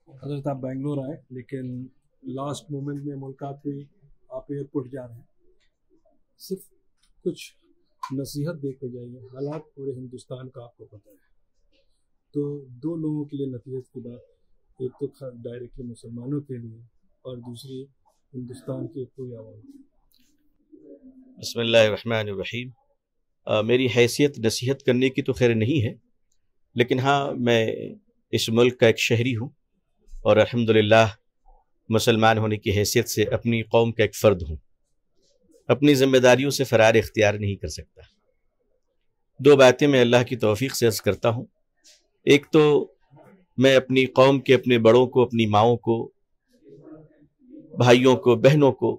حضرت آپ بنگلور آئے لیکن لاسٹ مومنٹ میں ملاقات ہوئی، آپ ایئرپورٹ جا رہے ہیں، صرف کچھ نصیحت دے کے جائیے، حالات پورے ہندوستان کا آپ کو پتہ ہے، تو دو لوگوں کے لیے نصیحت کی بات، ایک تو ڈائریکٹلی مسلمانوں کے لیے اور دوسری ہندوستان کی پوری عوام۔ بسم اللہ الرحمن الرحیم۔ میری حیثیت نصیحت کرنے کی تو خیر نہیں ہے، لیکن ہاں میں اس ملک کا ایک شہری ہوں اور الحمدللہ مسلمان ہونے کی حیثیت سے اپنی قوم کا ایک فرد ہوں، اپنی ذمہ داریوں سے فرار اختیار نہیں کر سکتا۔ دو باتیں میں اللہ کی توفیق سے عرض کرتا ہوں۔ ایک تو میں اپنی قوم کے اپنے بڑوں کو، اپنی ماؤں کو، بھائیوں کو، بہنوں کو،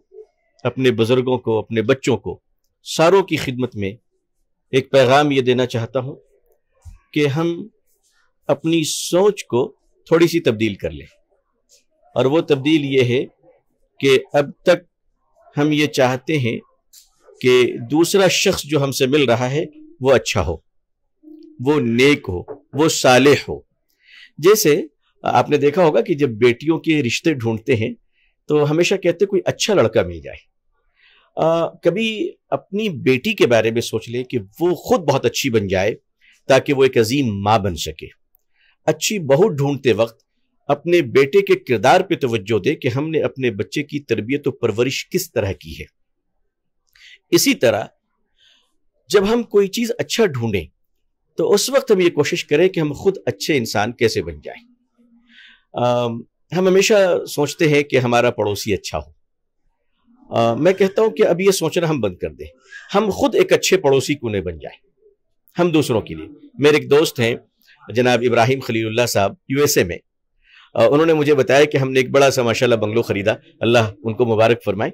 اپنے بزرگوں کو، اپنے بچوں کو، ساروں کی خدمت میں ایک پیغام یہ دینا چاہتا ہوں کہ ہم اپنی سوچ کو تھوڑی سی تبدیل کر لیں، اور وہ تبدیل یہ ہے کہ اب تک ہم یہ چاہتے ہیں کہ دوسرا شخص جو ہم سے مل رہا ہے وہ اچھا ہو، وہ نیک ہو، وہ صالح ہو۔ جیسے آپ نے دیکھا ہوگا کہ جب بیٹیوں کے رشتے ڈھونڈتے ہیں تو ہمیشہ کہتے کوئی اچھا لڑکا مل جائے۔ کبھی اپنی بیٹی کے بارے میں سوچ لیں کہ وہ خود بہت اچھی بن جائے تاکہ وہ ایک عظیم ماں بن سکے۔ اچھی بہو ڈھونڈتے وقت اپنے بیٹے کے کردار پہ توجہ دے کہ ہم نے اپنے بچے کی تربیت و پرورش کس طرح کی ہے۔ اسی طرح جب ہم کوئی چیز اچھا ڈھونڈیں تو اس وقت ہم یہ کوشش کریں کہ ہم خود اچھے انسان کیسے بن جائیں۔ ہم ہمیشہ سوچتے ہیں کہ ہمارا پڑوسی اچھا ہو۔ میں کہتا ہوں کہ اب یہ سوچنا ہم بند کر دیں، ہم خود ایک اچھے پڑوسی کیوں نہیں بن جائیں ہم دوسروں کے لیے۔ میرے ایک دوست ہیں جناب ابراہیم خلیل اللہ صاحب، یو ایس اے میں، انہوں نے مجھے بتایا کہ ہم نے ایک بڑا سا ماشاءاللہ بنگلو خریدا، اللہ ان کو مبارک فرمائے۔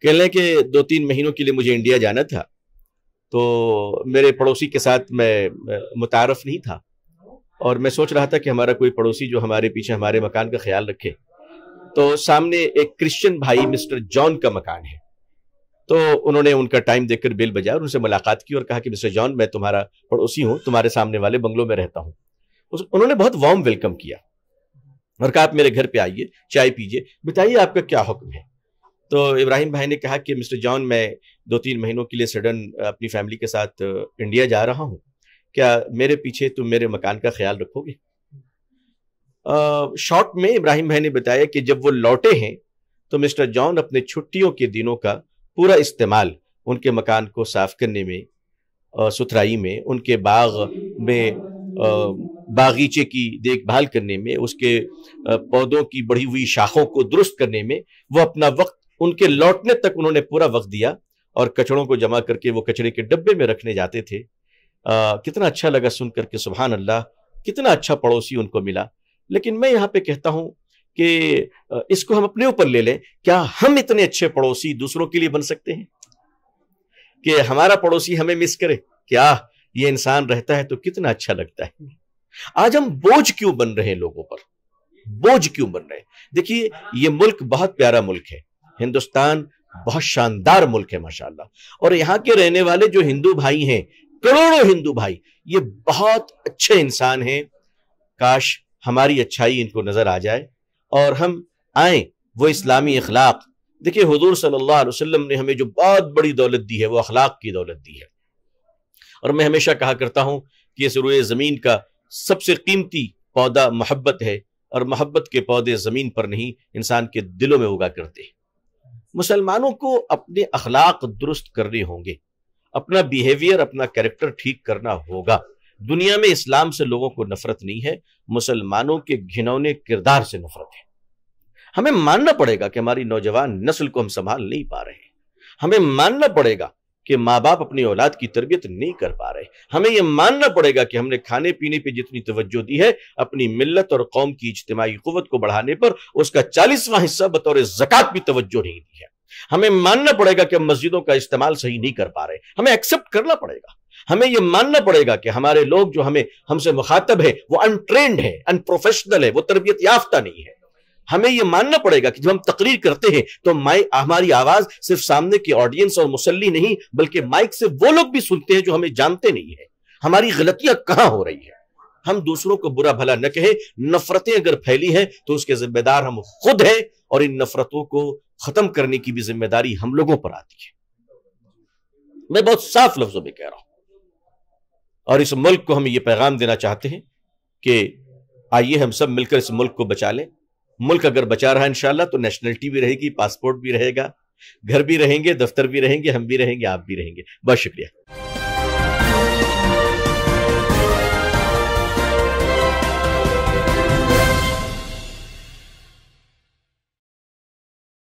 کہہ لیں کہ 2-3 مہینوں کے لیے مجھے انڈیا جانا تھا، تو میرے پڑوسی کے ساتھ میں متعارف نہیں تھا، اور میں سوچ رہا تھا کہ ہمارا کوئی پڑوسی جو ہمارے پیچھے ہمارے مکان کا خیال رکھے، تو سامنے ایک کرسچن بھائی مسٹر جان کا مکان ہے، تو انہوں نے ان کا ٹائم دیکھ کر بیل بجایا اور ان سے ملاقات کی اور کہا کہ مسٹر جان میں تمہارا پڑوسی ہوں، تمہارے سامنے والے بنگلو میں رہتا ہوں۔ انہوں نے بہت وارم ویلکم کیا اور کہا آپ میرے گھر پہ آئیے، چائے پیجیے، بتائیے آپ کا کیا حکم ہے۔ تو ابراہیم بھائی نے کہا کہ مسٹر جان میں 2-3 مہینوں کے لیے سڈن اپنی فیملی کے ساتھ انڈیا جا رہا ہوں، کیا میرے پیچھے تم میرے مکان کا خیال رکھو گے؟ شارٹ میں ابراہیم بھائی نے بتایا کہ جب وہ لوٹے ہیں تو مسٹر جان اپنے چھٹیوں کے دنوں کا پورا استعمال ان کے مکان کو صاف کرنے میں، ستھرائی میں، ان کے باغ میں باغیچے کی دیکھ بھال کرنے میں، اس کے پودوں کی بڑھی ہوئی شاخوں کو درست کرنے میں وہ اپنا وقت، ان کے لوٹنے تک انہوں نے پورا وقت دیا، اور کچڑوں کو جمع کر کے وہ کچڑے کے ڈبے میں رکھنے جاتے تھے۔ کتنا اچھا لگا سن کر کے، سبحان اللہ، کتنا اچھا پڑوسی ان کو ملا۔ لیکن میں یہاں پہ کہتا ہوں کہ اس کو ہم اپنے اوپر لے لیں، کیا ہم اتنے اچھے پڑوسی دوسروں کے لیے بن سکتے ہیں کہ ہمارا پڑوسی ہمیں مس کرے؟ کیا یہ انسان رہتا ہے تو کتنا اچھا لگتا ہے۔ آج ہم بوجھ کیوں بن رہے ہیں لوگوں پر؟ بوجھ کیوں بن رہے ہیں؟ دیکھیے یہ ملک بہت پیارا ملک ہے، ہندوستان بہت شاندار ملک ہے ماشاءاللہ، اور یہاں کے رہنے والے جو ہندو بھائی ہیں، کروڑوں ہندو بھائی، یہ بہت اچھے انسان ہیں۔ کاش ہماری اچھائی ان کو نظر آ جائے اور ہم آئیں وہ اسلامی اخلاق۔ دیکھیں حضور صلی اللہ علیہ وسلم نے ہمیں جو بہت بڑی دولت دی ہے وہ اخلاق کی دولت دی ہے، اور میں ہمیشہ کہا کرتا ہوں کہ اس روئے زمین کا سب سے قیمتی پودا محبت ہے، اور محبت کے پودے زمین پر نہیں انسان کے دلوں میں اگا کرتے ہیں۔ مسلمانوں کو اپنے اخلاق درست کرنے ہوں گے، اپنا بیہیویئر، اپنا کریکٹر ٹھیک کرنا ہوگا۔ دنیا میں اسلام سے لوگوں کو نفرت نہیں ہے، مسلمانوں کے گھنونے کردار سے نفرت ہے۔ ہمیں ماننا پڑے گا کہ ہماری نوجوان نسل کو ہم سنبھال نہیں پا رہے ہیں، ہمیں ماننا پڑے گا کہ ماں باپ اپنی اولاد کی تربیت نہیں کر پا رہے، ہمیں یہ ماننا پڑے گا کہ ہم نے کھانے پینے پہ جتنی توجہ دی ہے اپنی ملت اور قوم کی اجتماعی قوت کو بڑھانے پر اس کا 40واں حصہ بطور زکوٰۃ بھی توجہ نہیں دی ہے۔ ہمیں ماننا پڑے گا کہ ہم مسجدوں کا استعمال صحیح نہیں کر پا رہے، ہمیں ایکسپٹ کرنا پڑے گا۔ ہمیں یہ ماننا پڑے گا کہ ہمارے لوگ جو ہم سے مخاطب ہے وہ انٹرینڈ ہے، ان پروفیشنل ہے، وہ تربیت یافتہ نہیں ہے۔ ہمیں یہ ماننا پڑے گا کہ جب ہم تقریر کرتے ہیں تو ہماری آواز صرف سامنے کی آڈینس اور مسلی نہیں بلکہ مائک سے وہ لوگ بھی سنتے ہیں جو ہمیں جانتے نہیں ہیں۔ ہماری غلطیاں کہاں ہو رہی ہے، ہم دوسروں کو برا بھلا نہ کہیں. نفرتیں اگر پھیلی ہیں تو اس کے ذمہ دار ہم خود ہیں، اور ان نفرتوں کو ختم کرنے کی بھی ذمہ داری ہم لوگوں پر آتی ہے. میں بہت صاف لفظوں میں کہہ رہا ہوں، اور اس ملک کو ہم یہ پیغام دینا چاہتے ہیں کہ آئیے ہم سب مل کر اس ملک کو بچا لیں. ملک اگر بچا رہا انشاءاللہ تو نیشنلٹی بھی رہے گی، پاسپورٹ بھی رہے گا، گھر بھی رہیں گے، دفتر بھی رہیں گے، ہم بھی رہیں گے، آپ بھی رہیں گے. بہت شکریہ.